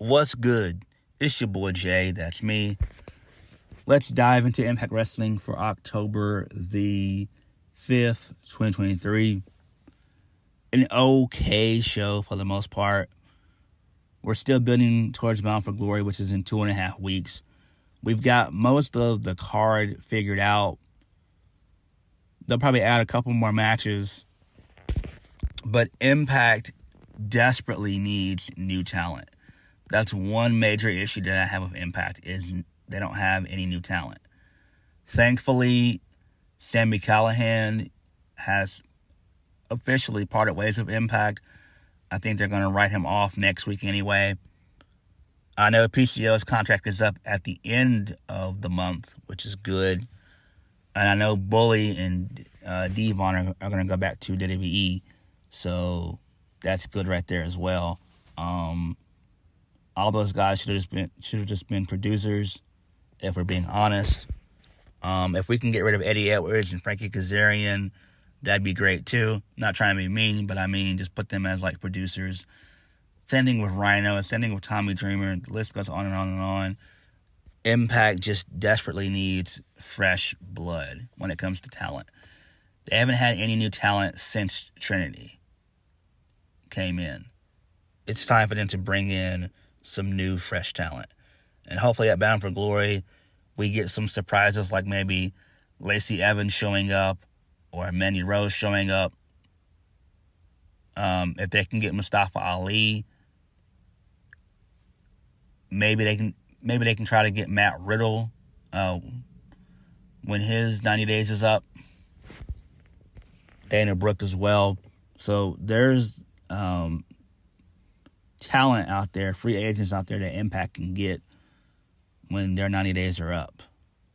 What's good? It's your boy Jay, that's me. Let's dive into Impact Wrestling for October the 5th, 2023. An okay show for the most part. We're still building towards Bound for Glory, which is in 2.5 weeks. We've got most of the card figured out. They'll probably add a couple more matches. But Impact desperately needs new talent. That's one major issue that I have with Impact, is they don't have any new talent. Thankfully, Sami Callihan has officially parted ways with Impact. I think they're going to write him off next week anyway. I know PCO's contract is up at the end of the month, which is good. And I know Bully and Devon are going to go back to WWE. So that's good right there as well. All those guys should have just been producers, if we're being honest. If we can get rid of Eddie Edwards and Frankie Kazarian, that'd be great too. Not trying to be mean, but I mean just put them as like producers. Same thing with Rhino, same thing with Tommy Dreamer. The list goes on and on and on. Impact just desperately needs fresh blood when it comes to talent. They haven't had any new talent since Trinity came in. It's time for them to bring in some new, fresh talent. And hopefully at Bound for Glory, we get some surprises like maybe Lacey Evans showing up or Mandy Rose showing up. If they can get Mustafa Ali, maybe they can try to get Matt Riddle when his 90 days is up. Dana Brooke as well. So there's talent out there, free agents out there that Impact can get when their 90 days are up.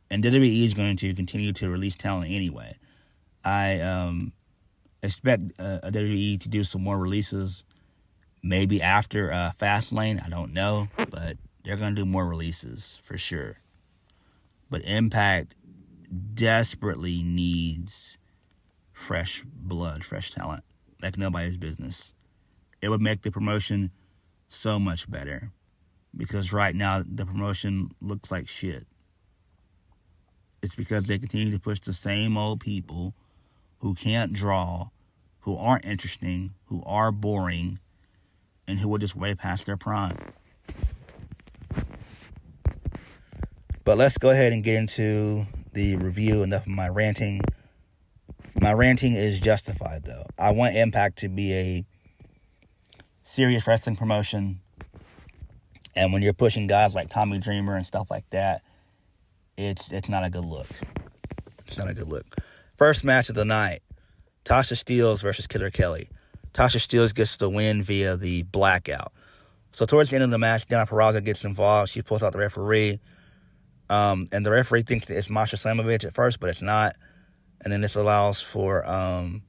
And WWE is going to continue to release talent anyway. I expect WWE to do some more releases, maybe after Fastlane. I don't know, but they're going to do more releases for sure. But Impact desperately needs fresh blood, fresh talent, like nobody's business. It would make the promotion so much better, because right now the promotion looks like shit. It's because they continue to push the same old people who can't draw, who aren't interesting, who are boring, and who are just way past their prime. But let's go ahead and get into the review. Enough of my ranting. My ranting is justified, though. I want Impact to be a serious wrestling promotion. And when you're pushing guys like Tommy Dreamer and stuff like that, it's not a good look. It's not a good look. First match of the night, Tasha Steelz versus Killer Kelly. Tasha Steelz gets the win via the blackout. So towards the end of the match, Deonna Purrazzo gets involved. She pulls out the referee. And the referee thinks that it's Masha Slamovich at first, but it's not. And then this allows for Tasha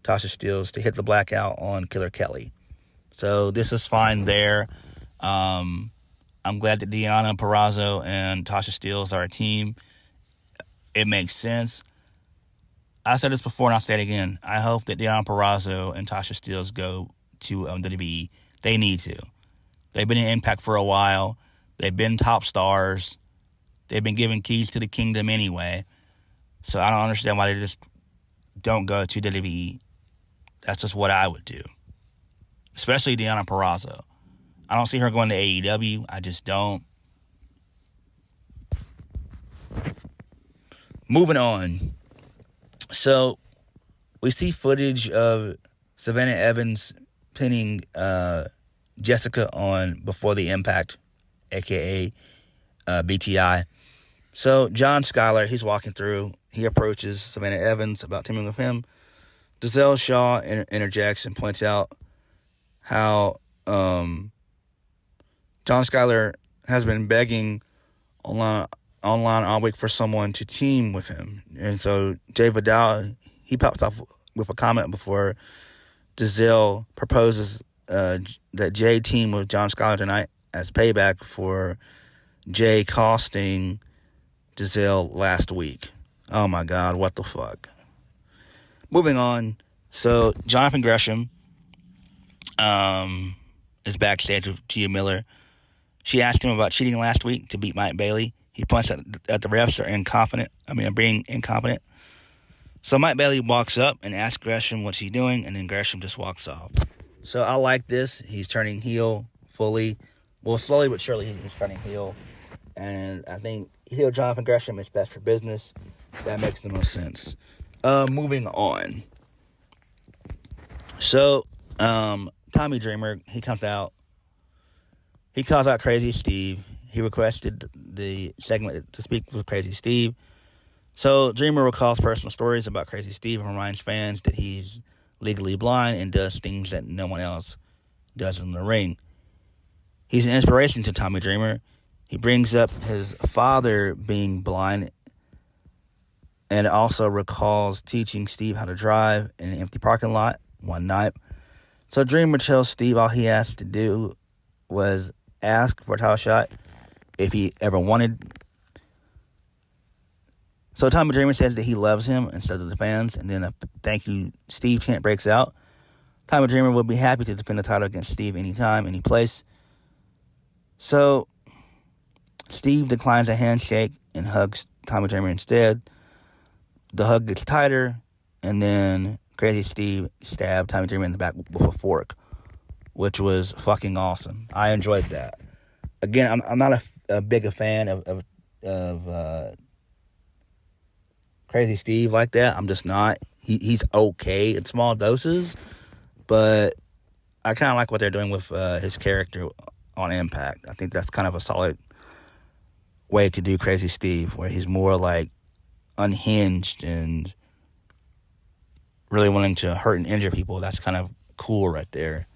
Steelz to hit the blackout on Killer Kelly. So this is fine there. I'm glad that Deonna Purrazzo and Tasha Steelz are a team. It makes sense. I said this before and I'll say it again. I hope that Deonna Purrazzo and Tasha Steelz go to WWE. They need to. They've been in Impact for a while. They've been top stars. They've been given keys to the kingdom anyway. So I don't understand why they just don't go to WWE. That's just what I would do. Especially Deonna Purrazzo. I don't see her going to AEW. I just don't. Moving on. So, we see footage of Savannah Evans pinning Jessica on Before the Impact, a.k.a. BTI. So, John Skyler, he's walking through. He approaches Savannah Evans about teaming with him. Giselle Shaw interjects and points out how John Skyler has been begging online all week for someone to team with him. And so Jay Vidal, he pops off with a comment before Giselle proposes that Jay team with John Skyler tonight as payback for Jay costing Giselle last week. Oh my God, what the fuck. Moving on. So Johnathan Gresham is backstage with Tia Miller. She asked him about cheating last week to beat Mike Bailey. He points at the refs are being incompetent. So Mike Bailey walks up and asks Gresham what's he doing, and then Gresham just walks off. So I like this. He's turning heel fully. Well, slowly but surely he's turning heel. And I think heel Johnathan Gresham is best for business. That makes the most sense. Moving on. So, Tommy Dreamer, he comes out. He calls out Crazzy Steve. He requested the segment to speak with Crazzy Steve. So, Dreamer recalls personal stories about Crazzy Steve and reminds fans that he's legally blind and does things that no one else does in the ring. He's an inspiration to Tommy Dreamer. He brings up his father being blind and also recalls teaching Steve how to drive in an empty parking lot one night. So Dreamer tells Steve all he has to do was ask for a title shot if he ever wanted. So Tommy Dreamer says that he loves him instead of the fans, and then a thank you Steve chant breaks out. Tommy Dreamer will be happy to defend the title against Steve anytime, any place. So Steve declines a handshake and hugs Tommy Dreamer instead. The hug gets tighter, and then Crazzy Steve stabbed Tommy Dreamer in the back with a fork, which was fucking awesome. I enjoyed that. Again, I'm not a big fan of Crazzy Steve like that. I'm just not. He's okay in small doses, but I kind of like what they're doing with his character on Impact. I think that's kind of a solid way to do Crazzy Steve, where he's more like unhinged and really wanting to hurt and injure people. That's kind of cool right there.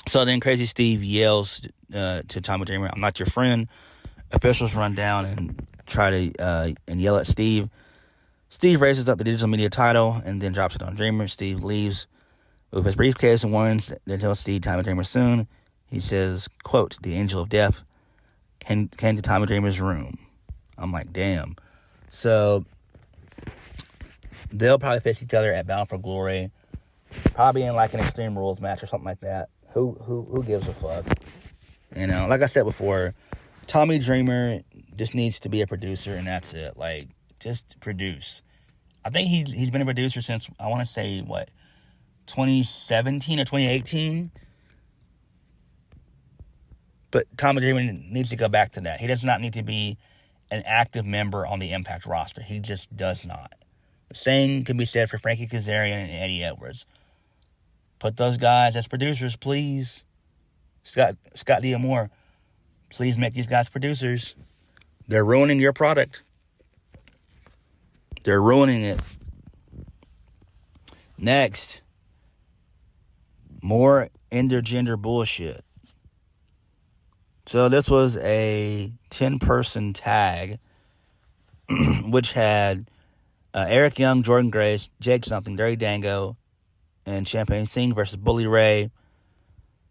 So then Crazzy Steve yells to Tommy Dreamer, "I'm not your friend." Officials run down and try to and yell at Steve. Steve raises up the digital media title and then drops it on Dreamer. Steve leaves with his briefcase and warns that he'll see Tommy Dreamer soon. He says, quote, "The angel of death came to Tommy Dreamer's room." I'm like, damn. So they'll probably face each other at Bound for Glory, probably in like an Extreme Rules match or something like that. Who gives a fuck? You know, like I said before, Tommy Dreamer just needs to be a producer, and that's it. Like, just produce. I think he's been a producer since, I want to say, 2017 or 2018? But Tommy Dreamer needs to go back to that. He does not need to be an active member on the Impact roster. He just does not. The same can be said for Frankie Kazarian and Eddie Edwards. Put those guys as producers, please. Scott D'Amore, please make these guys producers. They're ruining your product. They're ruining it. Next, more intergender bullshit. So this was a 10-person tag, which had Eric Young, Jordan Grace, Jake Something, Dirty Dango, and Champagne Singh versus Bully Ray,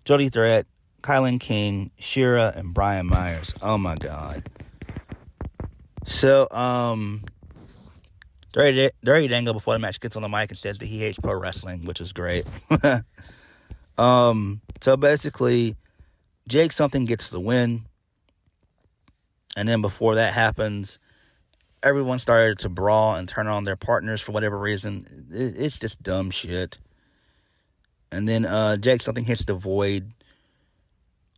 Jody Threat, Kylan King, Shira, and Brian Myers. Oh my God. So, Dirty Dango before the match gets on the mic and says that he hates pro wrestling, which is great. So basically, Jake Something gets the win. And then before that happens, everyone started to brawl and turn on their partners for whatever reason. It's just dumb shit. And then Jake Something hits the Void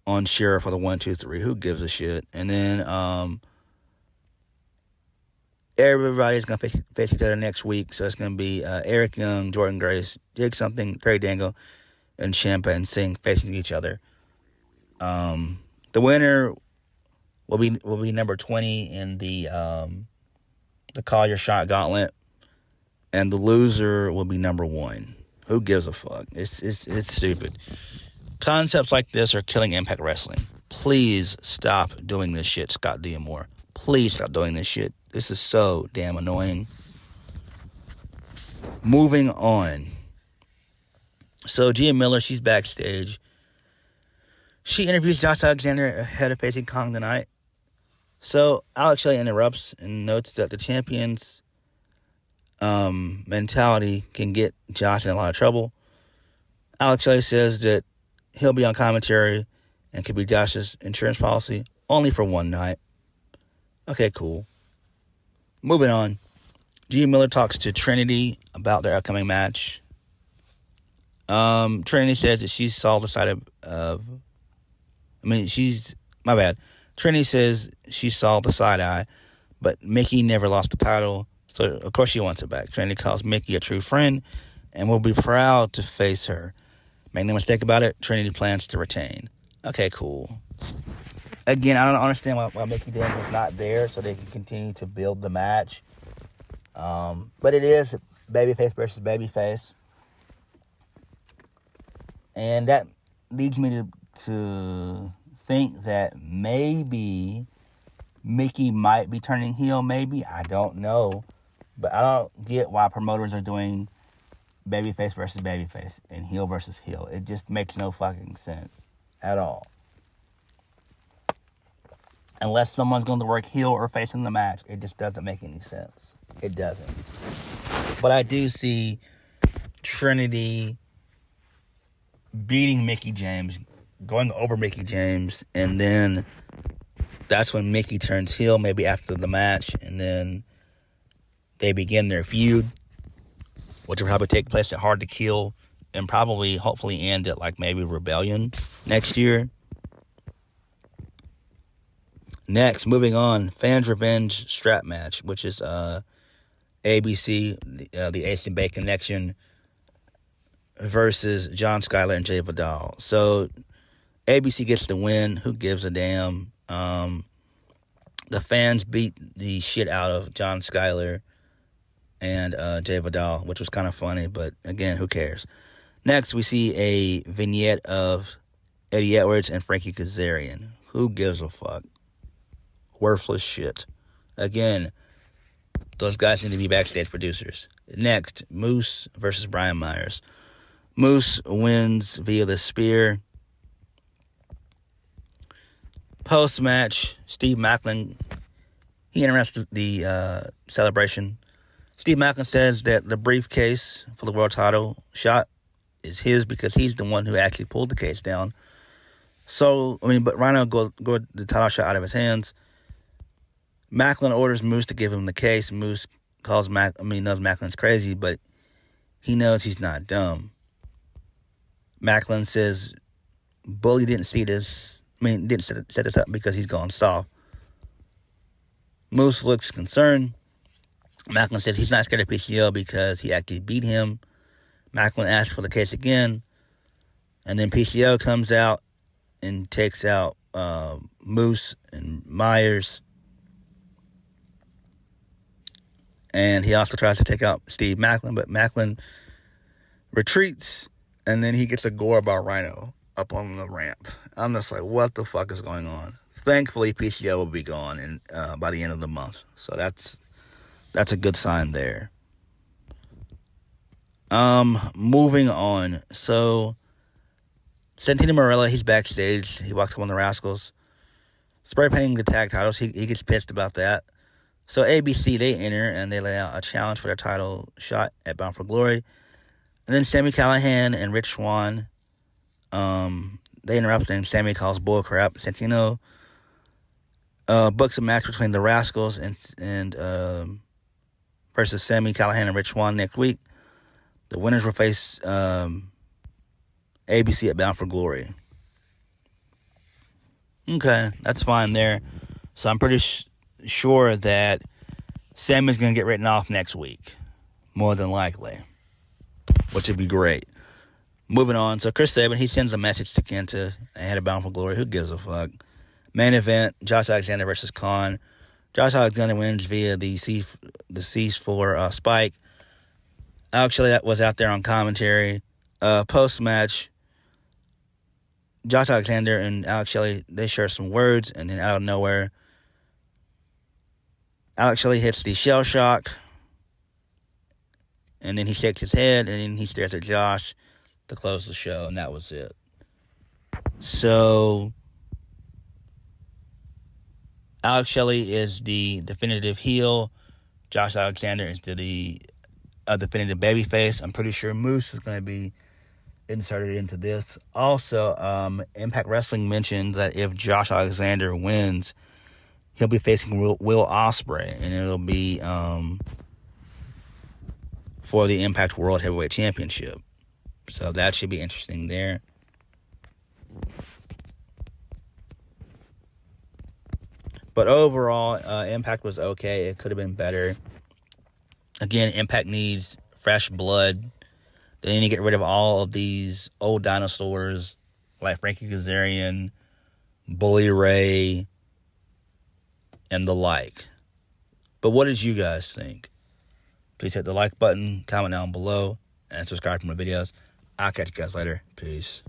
on Shira for the 1, 2, 3. Who gives a shit? And then everybody's going to face each other next week. So it's going to be Eric Young, Jordan Grace, Jake Something, Dirty Dango, and Champagne Singh facing each other. The winner will be number 20 in the Call Your Shot Gauntlet, and the loser will be number 1. Who gives a fuck? It's stupid. Concepts like this are killing Impact Wrestling. Please stop doing this shit, Scott D'Amore. Please stop doing this shit. This is so damn annoying. Moving on. So Gia Miller, she's backstage. She interviews Josh Alexander ahead of facing Kong tonight. So Alex Shelley interrupts and notes that the champion's mentality can get Josh in a lot of trouble. Alex Shelley says that he'll be on commentary and could be Josh's insurance policy only for one night. Okay, cool. Moving on. G Miller talks to Trinity about their upcoming match. Trinity says that she saw the side my bad. Trinity says she saw the side eye, but Mickey never lost the title, so of course she wants it back. Trinity calls Mickey a true friend and will be proud to face her. Make no mistake about it, Trinity plans to retain. Okay, cool. Again, I don't understand why Mickey James was not there so they can continue to build the match. But it is babyface versus babyface. And that leads me to think that maybe Mickey might be turning heel, maybe. I don't know. But I don't get why promoters are doing babyface versus babyface and heel versus heel. It just makes no fucking sense at all. Unless someone's going to work heel or face in the match, it just doesn't make any sense. It doesn't. But I do see Trinity beating Mickey James, going over Mickey James, and then that's when Mickey turns heel, maybe after the match, and then they begin their feud, which will probably take place at Hard to Kill, and probably, hopefully, end at like maybe Rebellion next year. Next, moving on, Fans Revenge strap match, which is ABC, the Ace and Bacon Connection, versus John Skyler and Jay Vidal. So, ABC gets the win. Who gives a damn? The fans beat the shit out of John Skyler and Jay Vidal, which was kind of funny, but again, who cares? Next, we see a vignette of Eddie Edwards and Frankie Kazarian. Who gives a fuck? Worthless shit. Again, those guys need to be backstage producers. Next, Moose versus Brian Myers. Moose wins via the spear. Post-match, Steve Maclin, he interrupts the celebration. Steve Maclin says that the briefcase for the world title shot is his because he's the one who actually pulled the case down. So, but Rhino got the title shot out of his hands. Maclin orders Moose to give him the case. Moose knows Maclin's crazy, but he knows he's not dumb. Maclin says Bully didn't set this up because he's gone soft. Moose looks concerned. Maclin says he's not scared of PCO because he actually beat him. Maclin asks for the case again. And then PCO comes out and takes out Moose and Myers. And he also tries to take out Steve Maclin, but Maclin retreats, and then he gets a gore by Rhino up on the ramp. I'm just like, what the fuck is going on? Thankfully, PCO will be gone by the end of the month. So that's a good sign there. Moving on. So, Santino Marella, he's backstage. He walks up on the Rascals. Spray painting the tag titles. He gets pissed about that. So ABC, they enter, and they lay out a challenge for their title shot at Bound for Glory. And then Sami Callihan and Rich Swann, they interrupt, and Sami calls bullcrap. Santino books a match between the Rascals and versus Sami Callihan and Rich Swann next week. The winners will face ABC at Bound for Glory. Okay, that's fine there. So I'm pretty sure that Sammy's going to get written off next week. More than likely. Which would be great. Moving on. So Chris Sabin, he sends a message to Kenta ahead of Bound for Glory. Who gives a fuck? Main event, Josh Alexander versus Khan. Josh Alexander wins via the C4 spike. Alex Shelley was out there on commentary. Post-match, Josh Alexander and Alex Shelley, they share some words, and then out of nowhere, Alex Shelley hits the shell shock, and then he shakes his head, and then he stares at Josh to close the show, and that was it. So, Alex Shelley is the definitive heel. Josh Alexander is the definitive babyface. I'm pretty sure Moose is going to be inserted into this. Also, Impact Wrestling mentioned that if Josh Alexander wins, he'll be facing Will Ospreay, and it'll be for the Impact World Heavyweight Championship. So that should be interesting there. But overall, Impact was okay. It could have been better. Again, Impact needs fresh blood. They need to get rid of all of these old dinosaurs like Frankie Kazarian, Bully Ray, and the like. But what did you guys think? Please hit the like button, comment down below, and subscribe for more videos. I'll catch you guys later. Peace.